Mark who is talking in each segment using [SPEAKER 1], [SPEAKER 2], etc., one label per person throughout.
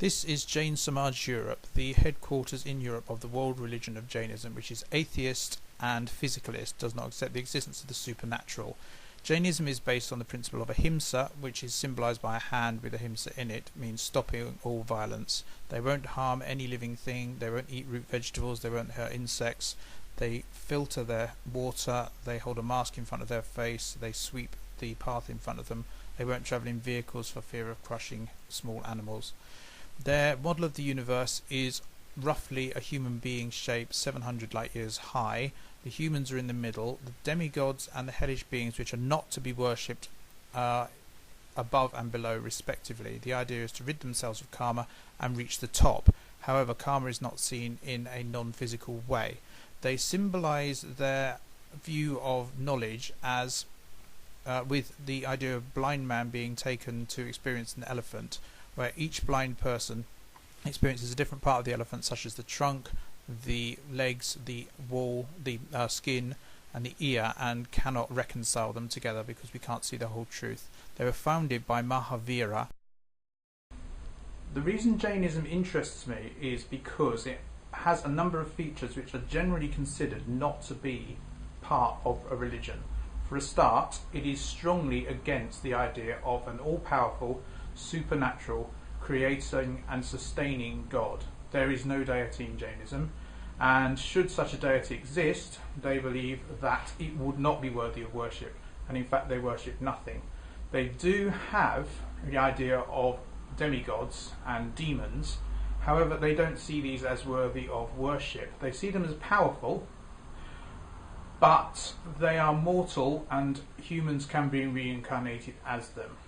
[SPEAKER 1] This is Jain Samaj Europe, the headquarters in Europe of the world religion of Jainism, which is atheist and physicalist, does not accept the existence of the supernatural. Jainism is based on the principle of ahimsa, which is symbolized by a hand with ahimsa in it, means stopping all violence. They won't harm any living thing, they won't eat root vegetables, they won't hurt insects, they filter their water, they hold a mask in front of their face, they sweep the path in front of them, they won't travel in vehicles for fear of crushing small animals. Their model of the universe is roughly a human being shape 700 light years high. The humans are in the middle. The demigods and the hellish beings, which are not to be worshipped, are above and below respectively. The idea is to rid themselves of karma and reach the top. However, karma is not seen in a non-physical way. They symbolize their view of knowledge as with the idea of blind man being taken to experience an elephant, where each blind person experiences a different part of the elephant, such as the trunk, the legs, the wall, the skin and the ear, and cannot reconcile them together because we can't see the whole truth. They were founded by Mahavira. The reason Jainism interests me is because it has a number of features which are generally considered not to be part of a religion. For a start, it is strongly against the idea of an all-powerful, supernatural, creating and sustaining God. There is no deity in Jainism, and should such a deity exist, they believe that it would not be worthy of worship, and in fact they worship nothing. They do have the idea of demigods and demons, however they don't see these as worthy of worship. They see them as powerful, but they are mortal and humans can be reincarnated as them.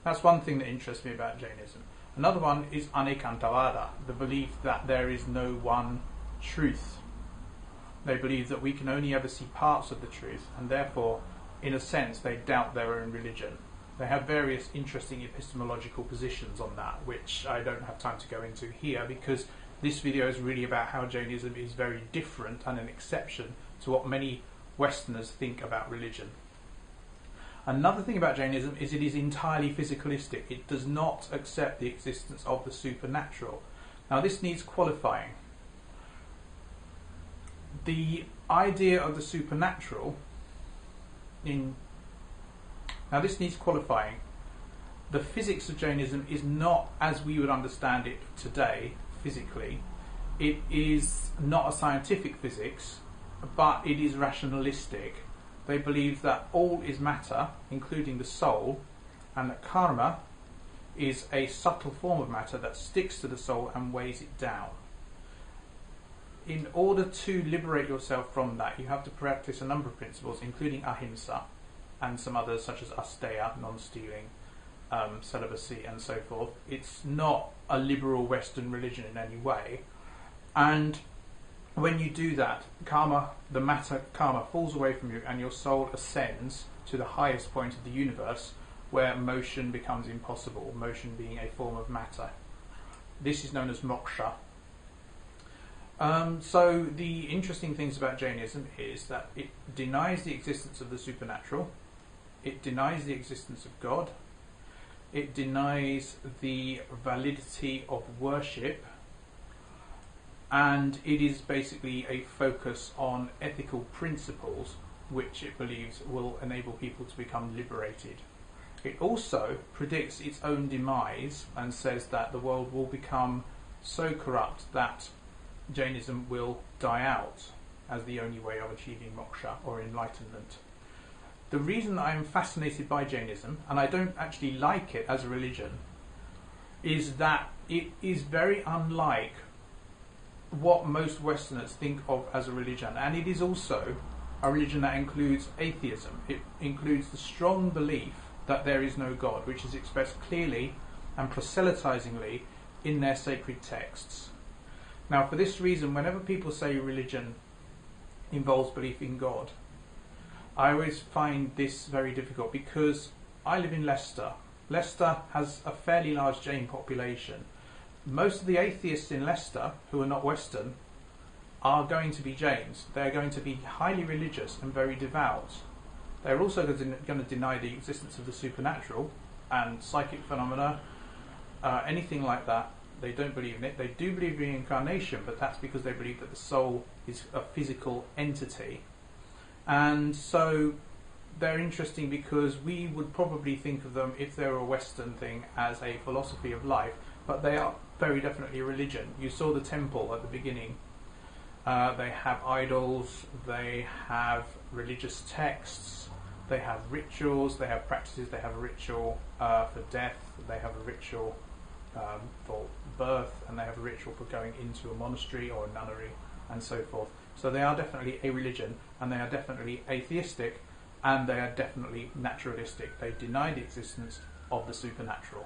[SPEAKER 1] That's one thing that interests me about Jainism. Another one is anekantavada, the belief that there is no one truth. They believe that we can only ever see parts of the truth, and therefore, in a sense, they doubt their own religion. They have various interesting epistemological positions on that, which I don't have time to go into here, because this video is really about how Jainism is very different and an exception to what many Westerners think about religion. Another thing about Jainism is it is entirely physicalistic. It does not accept the existence of the supernatural. Now this needs qualifying. The idea of the supernatural now this needs qualifying. The physics of Jainism is not as we would understand it today physically. It is not a scientific physics, but it is rationalistic. They believe that all is matter, including the soul, and that karma is a subtle form of matter that sticks to the soul and weighs it down. In order to liberate yourself from that, you have to practice a number of principles, including ahimsa, and some others such as asteya, non-stealing, celibacy, and so forth. It's not a liberal Western religion in any way, and when you do that, karma falls away from you and your soul ascends to the highest point of the universe, where motion becomes impossible, motion being a form of matter. This is known as moksha. So the interesting things about Jainism is that it denies the existence of the supernatural, it denies the existence of God, it denies the validity of worship, and it is basically a focus on ethical principles which it believes will enable people to become liberated. It also predicts its own demise and says that the world will become so corrupt that Jainism will die out as the only way of achieving moksha or enlightenment. The reason that I am fascinated by Jainism, and I don't actually like it as a religion, is that it is very unlike what most Westerners think of as a religion, and it is also a religion that includes atheism. It includes the strong belief that there is no God, which is expressed clearly and proselytizingly in their sacred texts. Now, for this reason, whenever people say religion involves belief in God, I always find this very difficult, because I live in Leicester. Leicester has a fairly large Jain population. Most of the atheists in Leicester, who are not Western, are going to be Jains. They're going to be highly religious and very devout. They're also going to deny the existence of the supernatural and psychic phenomena, anything like that. They don't believe in it. They do believe in reincarnation, but that's because they believe that the soul is a physical entity. And so they're interesting because we would probably think of them, if they're a Western thing, as a philosophy of life, but they are very definitely a religion. You saw the temple at the beginning. They have idols, they have religious texts, they have rituals, they have practices, they have a ritual for death, they have a ritual for birth, and they have a ritual for going into a monastery or a nunnery, and so forth. So they are definitely a religion, and they are definitely atheistic, and they are definitely naturalistic. They deny the existence of the supernatural.